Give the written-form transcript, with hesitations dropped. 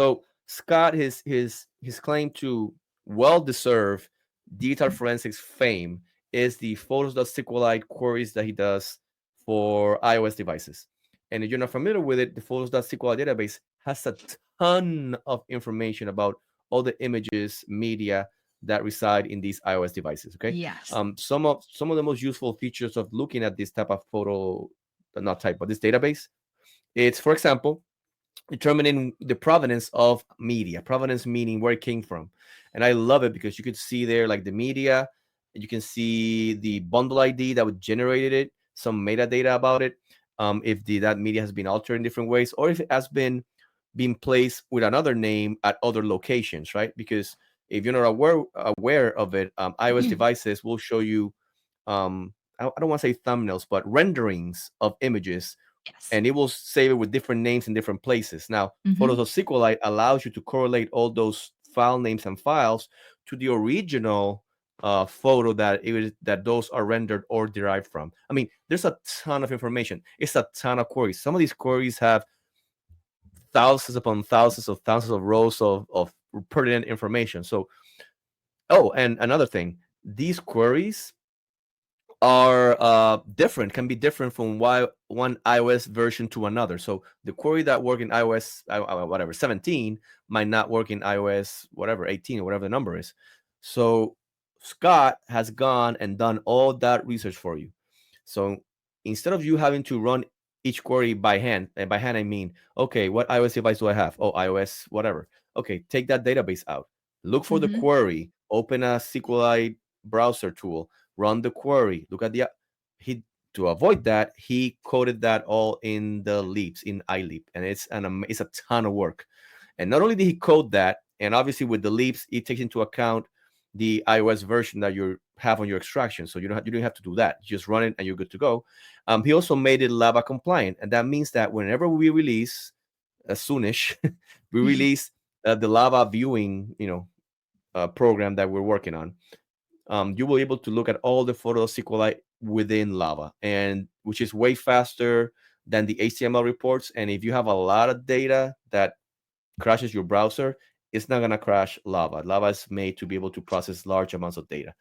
So Scott, his claim to well-deserved digital forensics fame is the photos.sqlite queries that he does for iOS devices. And if you're not familiar with it, the photos.sqlite database has a ton of information about all the images, media that reside in these iOS devices. Okay, Yes. some of the most useful features of looking at this type of photo, not type, but this database, it's, for example, determining the provenance of media. Provenance meaning where it came from. And I love it because you could see there like the media, you can see the bundle ID that would generated it, some metadata about it, if that media has been altered in different ways, or if it has been placed with another name at other locations, right? Because if you're not aware of it, iOS devices will show you, I don't want to say thumbnails, but renderings of images, Yes. and it will save it with different names in different places. Now, Photos Hmm. of SQLite allows you to correlate all those file names and files to the original photo that those are rendered or derived from. I mean, there's a ton of information. It's a ton of queries. Some of these queries have thousands upon thousands of rows of pertinent information. So, oh, and another thing, these queries are different, can be different from one iOS version to another. So the query that work in iOS whatever 17 might not work in iOS whatever 18 or whatever the number is. So Scott has gone and done all that research for you. So instead of you having to run each query by hand, and by hand I mean, okay, what iOS device do I have? Oh, iOS whatever. Okay, take that database out. Look for the Hmm. query. Open a SQLite browser tool, run the query, look at the he to avoid that, he coded that all in the leaps in iLeap, and it's a ton of work. And not only did he code that, and obviously with the leaps, it takes into account the iOS version that you have on your extraction, so you don't have to do that. You just run it and you're good to go. He also made it Lava compliant, and that means that whenever we release, soonish, we release the Lava viewing, program that we're working on, you will be able to look at all the photos SQLite within Lava, and which is way faster than the HTML reports. And if you have a lot of data that crashes your browser, it's not gonna crash Lava. Lava is made to be able to process large amounts of data.